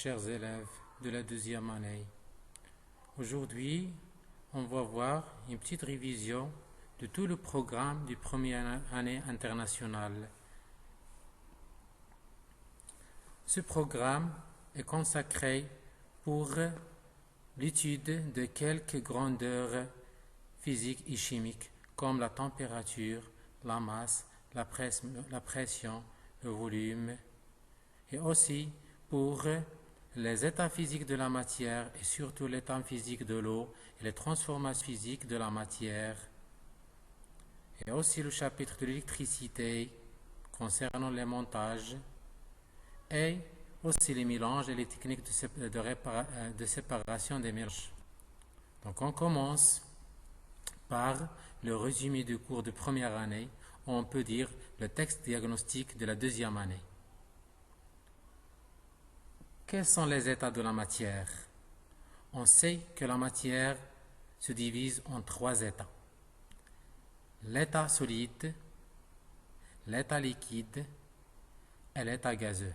chers élèves de la deuxième année. Aujourd'hui, on va voir une petite révision de tout le programme du première année internationale. Ce programme est consacré pour l'étude de quelques grandeurs physiques et chimiques comme la température, la masse, la pression, le volume, et aussi pour les états physiques de la matière et surtout l'état physique de l'eau et les transformations physiques de la matière. Et aussi le chapitre de l'électricité concernant les montages et aussi les mélanges et les techniques de séparation des mélanges. Donc on commence par le résumé du cours de première année, ou on peut dire le texte diagnostique de la deuxième année. Quels sont les états de la matière? On sait que la matière se divise en trois états. L'état solide, l'état liquide et l'état gazeux.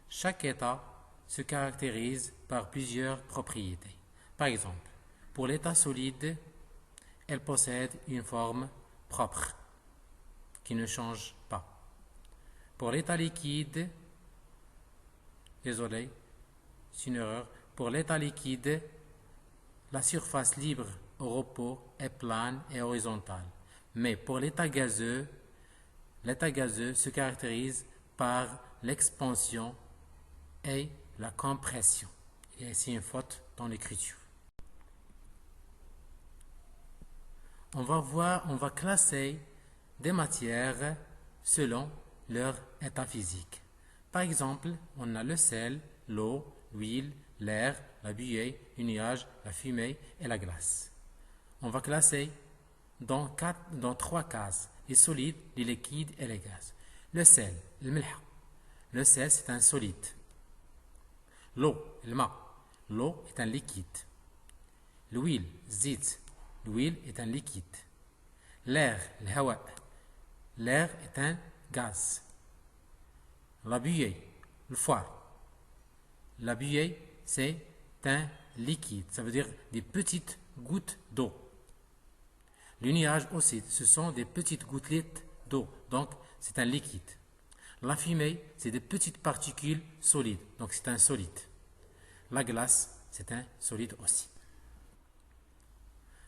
Chaque état se caractérise par plusieurs propriétés. Par exemple, pour l'état solide, elle possède une forme propre qui ne change pas. Pour l'état liquide, désolé, c'est une erreur. Pour l'état liquide, la surface libre au repos est plane et horizontale. Mais pour l'état gazeux se caractérise par l'expansion et la compression. Et c'est une faute dans l'écriture. On va classer des matières selon leur état physique. Par exemple, on a le sel, l'eau, l'huile, l'air, la buée, le nuage, la fumée et la glace. On va classer dans trois cases, les solides, les liquides et les gaz. Le sel, le milh. Le sel, c'est un solide. L'eau, le ma. L'eau est un liquide. L'huile, zit. L'huile est un liquide. L'air, le hawa. L'air est un gaz. La buée, le foie. La buée, c'est un liquide. Ça veut dire des petites gouttes d'eau. Le nuage aussi, ce sont des petites gouttelettes d'eau. Donc, c'est un liquide. La fumée, c'est des petites particules solides. Donc, c'est un solide. La glace, c'est un solide aussi.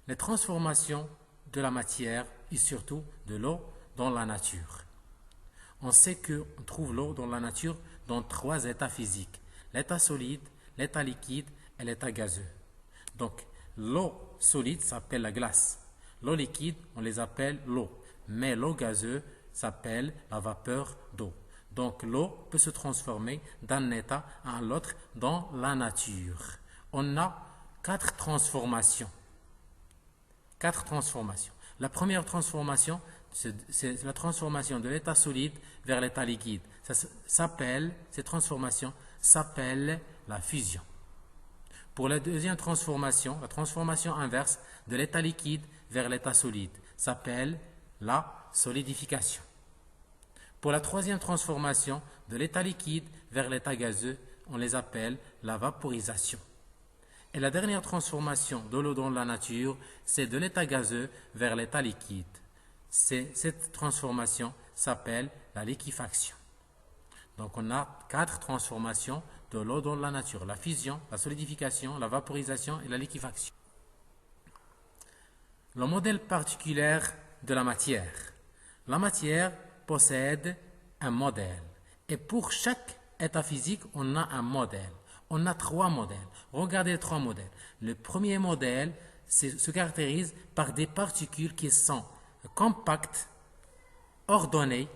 Les transformations de la matière et surtout de l'eau dans la nature. On sait qu'on trouve l'eau dans la nature dans trois états physiques. L'état solide, l'état liquide et l'état gazeux. Donc, l'eau solide s'appelle la glace. L'eau liquide, on les appelle l'eau. Mais l'eau gazeuse s'appelle la vapeur d'eau. Donc, l'eau peut se transformer d'un état à l'autre dans la nature. On a quatre transformations. La première transformation, c'est la transformation de l'état solide vers l'état liquide. Cette transformation s'appelle la fusion. Pour la deuxième transformation, la transformation inverse de l'état liquide vers l'état solide s'appelle la solidification. Pour la troisième transformation de l'état liquide vers l'état gazeux, on les appelle la vaporisation. Et la dernière transformation de l'eau dans la nature, c'est de l'état gazeux vers l'état liquide. Cette transformation s'appelle la liquéfaction. Donc on a quatre transformations de l'eau dans la nature. La fusion, la solidification, la vaporisation et la liquéfaction. Le modèle particulier de la matière. La matière possède un modèle. Et pour chaque état physique, on a un modèle. On a trois modèles. Regardez les trois modèles. Le premier modèle se caractérise par des particules qui sont compactes, ordonnées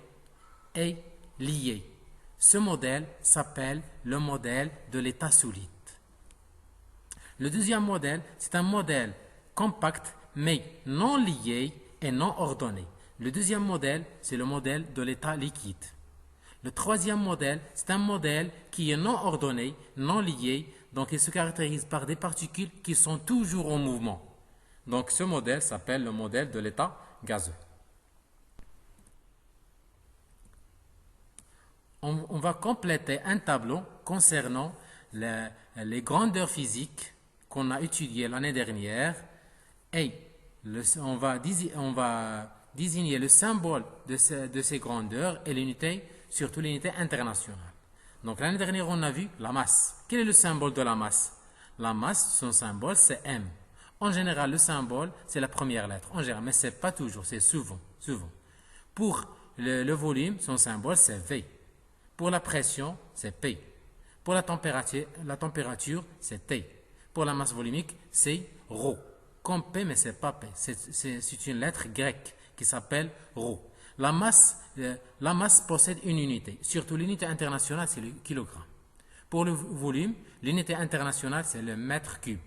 et liées. Ce modèle s'appelle le modèle de l'état solide. Le deuxième modèle, c'est un modèle compact mais non lié et non ordonné. Le deuxième modèle, c'est le modèle de l'état liquide. Le troisième modèle, c'est un modèle qui est non ordonné, non lié, donc il se caractérise par des particules qui sont toujours en mouvement. Donc ce modèle s'appelle le modèle de l'état gazeux. on va compléter un tableau concernant les grandeurs physiques qu'on a étudiées l'année dernière et on va désigner le symbole de ces grandeurs et l'unité, surtout l'unité internationale. Donc l'année dernière, on a vu la masse. Quel est le symbole de la masse? La masse, son symbole, c'est M. En général, le symbole, c'est la première lettre. En général, mais ce n'est pas toujours, c'est souvent. Pour le volume, son symbole, c'est V. Pour la pression, c'est P. Pour la température, c'est T. Pour la masse volumique, c'est ρ. Comme P, mais ce n'est pas P. C'est une lettre grecque qui s'appelle ρ. La masse possède une unité. Surtout l'unité internationale, c'est le kilogramme. Pour le volume, l'unité internationale, c'est le mètre cube.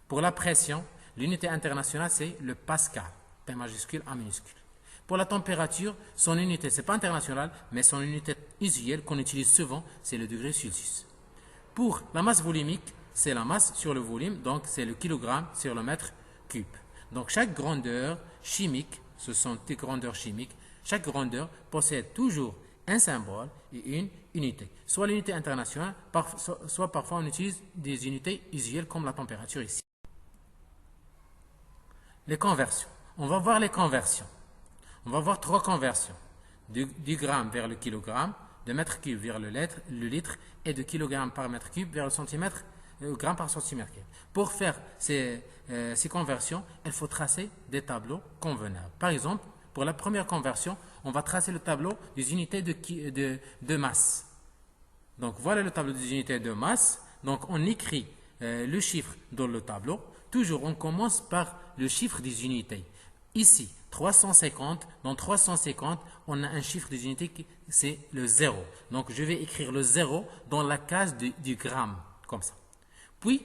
Pour la pression, l'unité internationale, c'est le pascal. P majuscule, A minuscule. Pour la température, son unité, ce n'est pas international, mais son unité usuelle qu'on utilise souvent, c'est le degré Celsius. Pour la masse volumique, c'est la masse sur le volume, donc c'est le kilogramme sur le mètre cube. Donc chaque grandeur chimique, ce sont des grandeurs chimiques, chaque grandeur possède toujours un symbole et une unité. Soit l'unité internationale, soit parfois on utilise des unités usuelles comme la température ici. Les conversions. On va voir les conversions. On va voir 3 conversions. Du gramme vers le kilogramme, de mètre cube vers le litre et de kilogramme par mètre cube vers le centimètre, gramme par centimètre cube. Pour faire ces conversions, il faut tracer des tableaux convenables. Par exemple, pour la première conversion, on va tracer le tableau des unités de masse. Donc voilà le tableau des unités de masse. Donc on écrit le chiffre dans le tableau. Toujours, on commence par le chiffre des unités. Ici, 350, dans 350, on a un chiffre des unités, c'est le 0. Donc, je vais écrire le 0 dans la case du gramme, comme ça. Puis,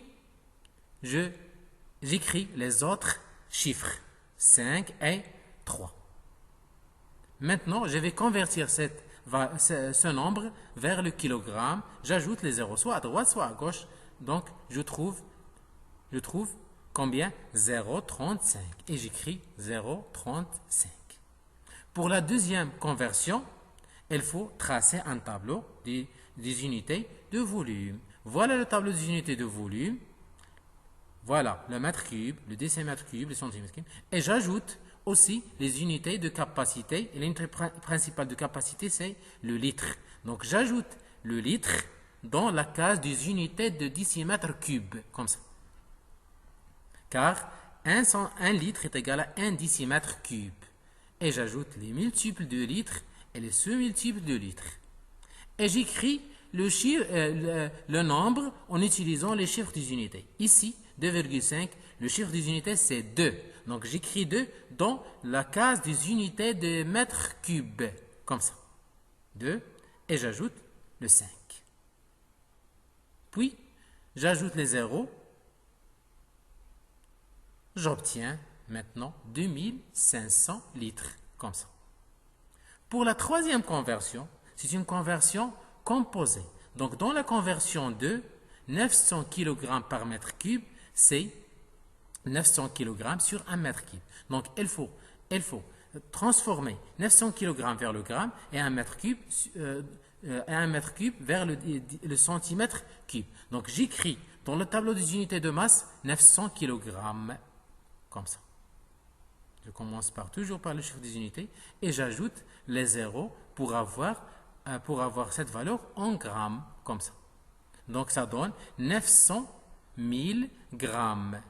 j'écris les autres chiffres, 5 et 3. Maintenant, je vais convertir ce nombre vers le kilogramme. J'ajoute les zéros, soit à droite, soit à gauche. Donc, je trouve combien? 0,35. Et j'écris 0,35. Pour la deuxième conversion, il faut tracer un tableau des unités de volume. Voilà le tableau des unités de volume. Voilà le mètre cube, le décimètre cube, le centimètre cube. Et j'ajoute aussi les unités de capacité. Et l'unité principale de capacité, c'est le litre. Donc j'ajoute le litre dans la case des unités de décimètre cube, comme ça. Car 1 litre est égal à 1 décimètre cube. Et j'ajoute les multiples de litres et les sous-multiples de litres. Et j'écris le nombre en utilisant les chiffres des unités. Ici, 2,5, le chiffre des unités c'est 2. Donc j'écris 2 dans la case des unités de mètres cubes, comme ça. 2, et j'ajoute le 5. Puis, j'ajoute les zéros. J'obtiens maintenant 2500 litres, comme ça. Pour la troisième conversion, c'est une conversion composée. Donc, dans la conversion 2, 900 kg par mètre cube, c'est 900 kg sur 1 mètre cube. Donc, il faut transformer 900 kg vers le gramme et 1 mètre cube, vers le centimètre cube. Donc, j'écris dans le tableau des unités de masse 900 kg. Comme ça. Je commence toujours par le chiffre des unités et j'ajoute les zéros pour avoir cette valeur en grammes, comme ça. Donc ça donne 900 000 grammes.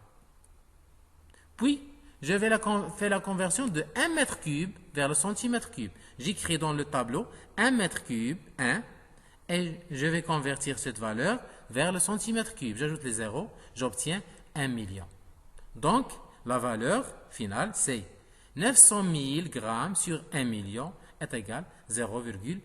Puis, je vais faire la conversion de 1 mètre cube vers le centimètre cube. J'écris dans le tableau 1 mètre cube, 1, et je vais convertir cette valeur vers le centimètre cube. J'ajoute les zéros, j'obtiens 1 million. Donc, la valeur finale, c'est 900 000 grammes sur 1 million est égal à 0,9.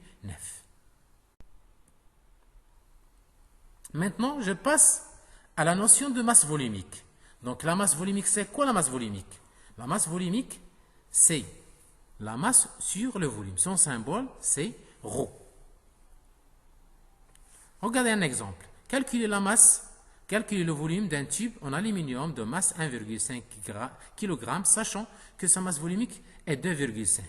Maintenant, je passe à la notion de masse volumique. Donc, la masse volumique, c'est quoi la masse volumique? La masse volumique, c'est la masse sur le volume. Son symbole, c'est ρ. Regardez un exemple. Calculez le volume d'un tube en aluminium de masse 1,5 kg, sachant que sa masse volumique est 2,5.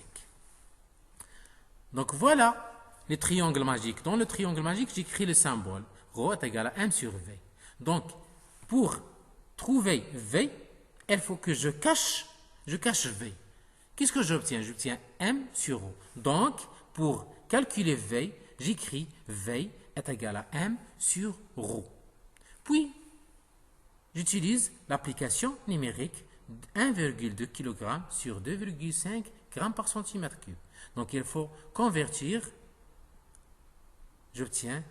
Donc voilà les triangles magiques. Dans le triangle magique, j'écris le symbole. Rho est égal à M sur V. Donc, pour trouver V, il faut que je cache V. Qu'est-ce que j'obtiens? J'obtiens M sur Rho. Donc, pour calculer V, j'écris V est égal à M sur Rho. Puis, j'utilise l'application numérique 1,2 kg sur 2,5 g par centimètre cube. Donc, il faut convertir. J'obtiens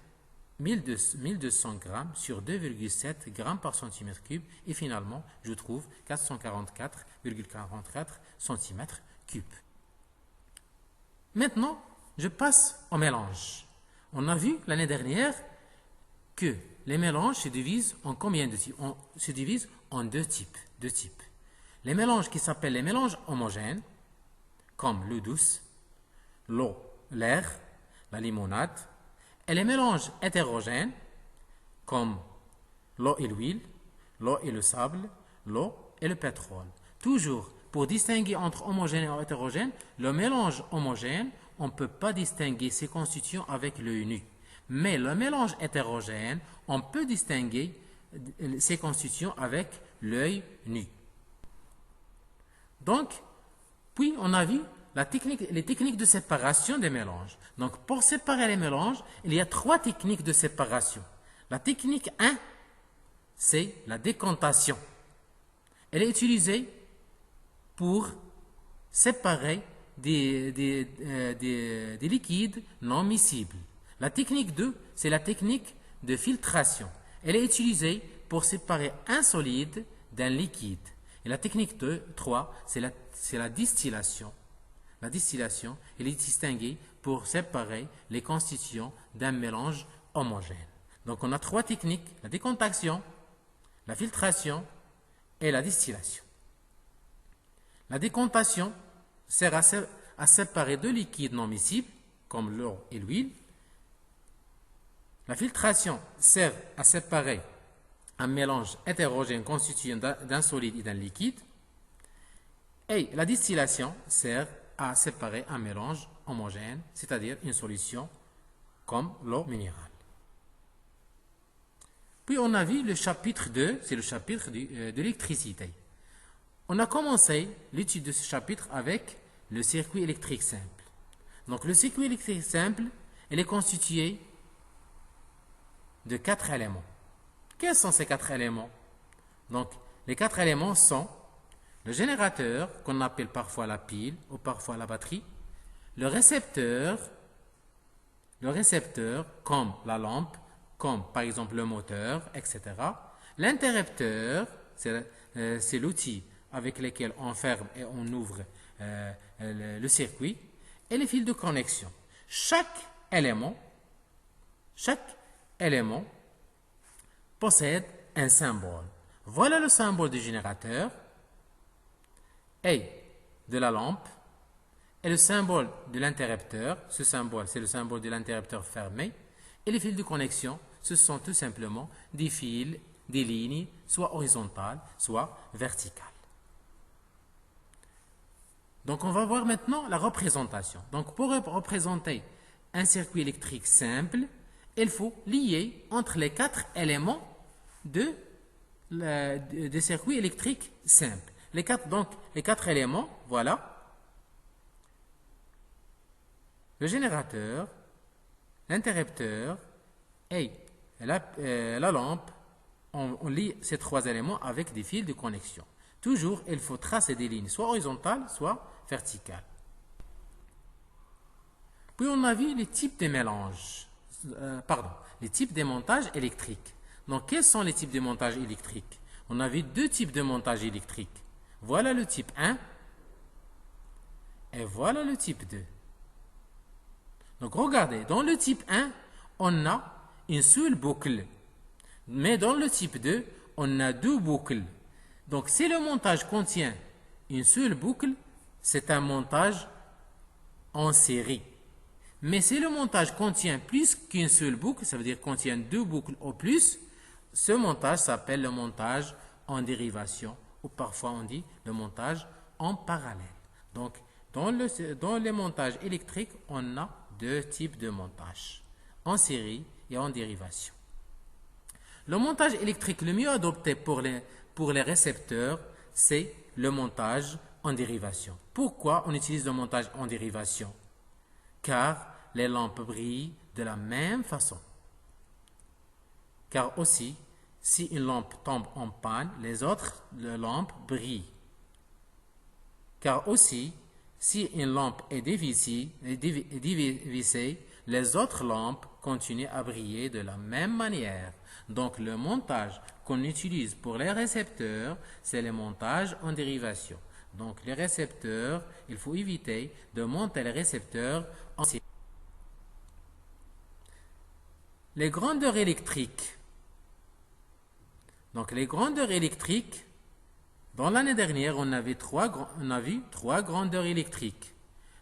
1200 g sur 2,7 g par centimètre cube. Et finalement, je trouve 444,44 centimètres cubes. Maintenant, je passe au mélange. On a vu l'année dernière que les mélanges se divisent en combien de types? Se divisent en deux types. Les mélanges qui s'appellent les mélanges homogènes, comme l'eau douce, l'eau, l'air, la limonade, et les mélanges hétérogènes, comme l'eau et l'huile, l'eau et le sable, l'eau et le pétrole. Toujours, pour distinguer entre homogène et hétérogène, le mélange homogène, on ne peut pas distinguer ses constituants avec l'œil nu. Mais le mélange hétérogène, on peut distinguer ses constituants avec l'œil nu. Donc, puis on a vu les techniques de séparation des mélanges. Donc, pour séparer les mélanges, il y a trois techniques de séparation. La technique 1, c'est la décantation. Elle est utilisée pour séparer des liquides non miscibles. La technique 2, c'est la technique de filtration. Elle est utilisée pour séparer un solide d'un liquide. Et la technique 3, c'est la distillation. La distillation, elle est distinguée pour séparer les constituants d'un mélange homogène. Donc on a trois techniques, la décontaction, la filtration et la distillation. La décontation sert à séparer deux liquides non miscibles, comme l'eau et l'huile. La filtration sert à séparer un mélange hétérogène constitué d'un solide et d'un liquide. Et la distillation sert à séparer un mélange homogène, c'est-à-dire une solution comme l'eau minérale. Puis on a vu le chapitre 2, c'est le chapitre de l'électricité. On a commencé l'étude de ce chapitre avec le circuit électrique simple. Donc le circuit électrique simple, il est constitué de 4 éléments. Quels sont ces 4 éléments? Donc les 4 éléments sont le générateur, qu'on appelle parfois la pile ou parfois la batterie, le récepteur comme la lampe, comme par exemple le moteur, etc. L'interrupteur, c'est l'outil avec lequel on ferme et on ouvre le circuit, et les fils de connexion. Chaque élément possède un symbole. Voilà le symbole du générateur et de la lampe et le symbole de l'interrupteur. Ce symbole, c'est le symbole de l'interrupteur fermé. Et les fils de connexion, ce sont tout simplement des fils, des lignes, soit horizontales, soit verticales. Donc on va voir maintenant la représentation. Donc pour représenter un circuit électrique simple, il faut lier entre les 4 éléments de circuit électrique simple. Les 4 éléments, voilà. Le générateur, l'interrupteur et la lampe, on lie ces 3 éléments avec des fils de connexion. Toujours, il faut tracer des lignes soit horizontales, soit verticales. Puis on a vu les types de mélanges, les types de montage électriques. Donc, quels sont les types de montage électrique? On a vu 2 types de montage électrique. Voilà le type 1 et voilà le type 2. Donc, regardez, dans le type 1, on a une seule boucle. Mais dans le type 2, on a 2 boucles. Donc, si le montage contient une seule boucle, c'est un montage en série. Mais si le montage contient plus qu'une seule boucle, ça veut dire contient 2 boucles ou plus, ce montage s'appelle le montage en dérivation, ou parfois on dit le montage en parallèle. Donc, dans les montages électriques, on a deux types de montage, en série et en dérivation. Le montage électrique le mieux adopté pour les récepteurs, c'est le montage en dérivation. Pourquoi on utilise le montage en dérivation? Car les lampes brillent de la même façon. Car aussi, si une lampe tombe en panne, les autres lampes brillent. Car aussi, si une lampe est dévissée, les autres lampes continuent à briller de la même manière. Donc, le montage qu'on utilise pour les récepteurs, c'est le montage en dérivation. Donc, les récepteurs, il faut éviter de monter les récepteurs en série. Les grandeurs électriques. Donc, les grandeurs électriques, dans l'année dernière, on a vu trois grandeurs électriques.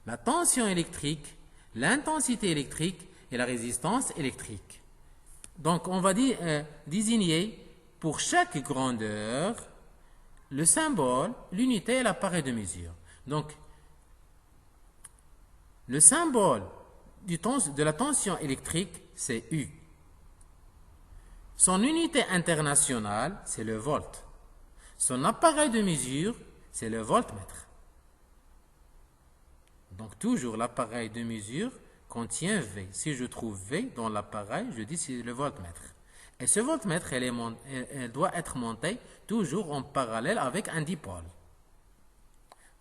La tension électrique, l'intensité électrique et la résistance électrique. Donc, on va désigner pour chaque grandeur le symbole, l'unité et l'appareil de mesure. Donc, le symbole de la tension électrique, c'est U. Son unité internationale, c'est le volt. Son appareil de mesure, c'est le voltmètre. Donc, toujours l'appareil de mesure contient V. Si je trouve V dans l'appareil, je dis c'est le voltmètre. Et ce voltmètre, elle doit être monté toujours en parallèle avec un dipôle.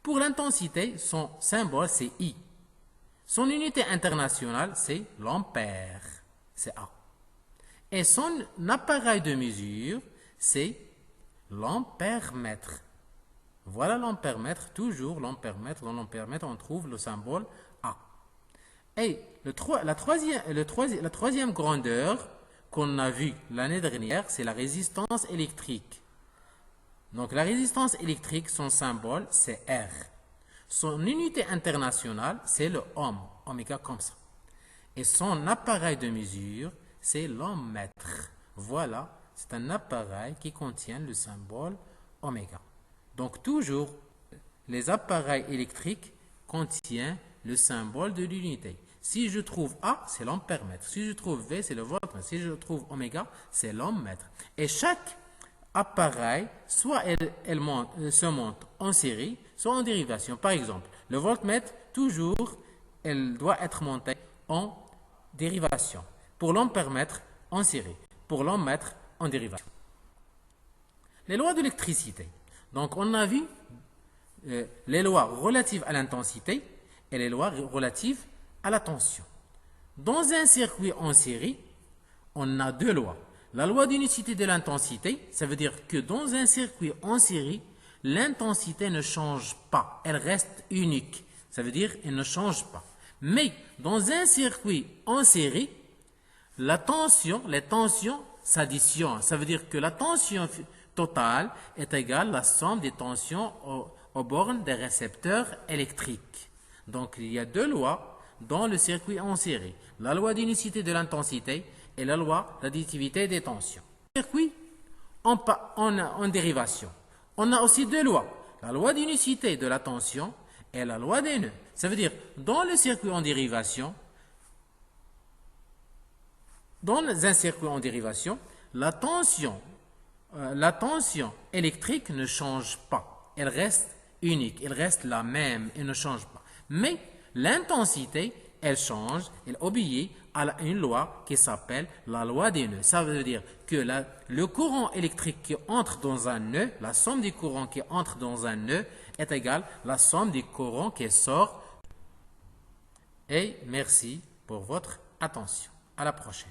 Pour l'intensité, son symbole, c'est I. Son unité internationale, c'est l'ampère. C'est A. Et son appareil de mesure, c'est l'ampèremètre. Voilà l'ampèremètre, toujours l'ampèremètre. Dans l'ampèremètre, on trouve le symbole A. Et la troisième grandeur qu'on a vue l'année dernière, c'est la résistance électrique. Donc la résistance électrique, son symbole, c'est R. Son unité internationale, c'est le ohm, oméga comme ça. Et son appareil de mesure, c'est l'ohmmètre. Voilà, c'est un appareil qui contient le symbole oméga. Donc toujours, les appareils électriques contiennent le symbole de l'unité. Si je trouve A, c'est l'ampèremètre. Si je trouve V, c'est le voltmètre. Si je trouve oméga, c'est l'ohmmètre. Et chaque appareil, soit elle se monte en série, soit en dérivation. Par exemple, le voltmètre, toujours, elle doit être montée en dérivation. Pour l'ampèremètre, en série. Pour l'ohmmètre, en dérivation. Les lois de l'électricité. Donc, on a vu les lois relatives à l'intensité et les lois relatives à la tension. Dans un circuit en série, on a deux lois. La loi d'unicité de l'intensité, ça veut dire que dans un circuit en série, l'intensité ne change pas, elle reste unique. Ça veut dire qu'elle ne change pas. Mais dans un circuit en série, les tensions s'additionnent. Ça veut dire que la tension totale est égale à la somme des tensions aux bornes des récepteurs électriques. Donc, il y a deux lois dans le circuit en série. La loi d'unicité de l'intensité et la loi d'additivité des tensions. Circuit en dérivation. On a aussi deux lois. La loi d'unicité de la tension et la loi des nœuds. Ça veut dire, dans le circuit en dérivation, dans un circuit en dérivation, la tension électrique ne change pas. Elle reste unique, elle reste la même, elle ne change pas. Mais l'intensité, elle change, elle obéit à une loi qui s'appelle la loi des nœuds. Ça veut dire que le courant électrique qui entre dans un nœud, la somme des courants qui entrent dans un nœud est égale à la somme des courants qui sortent. Et merci pour votre attention. À la prochaine.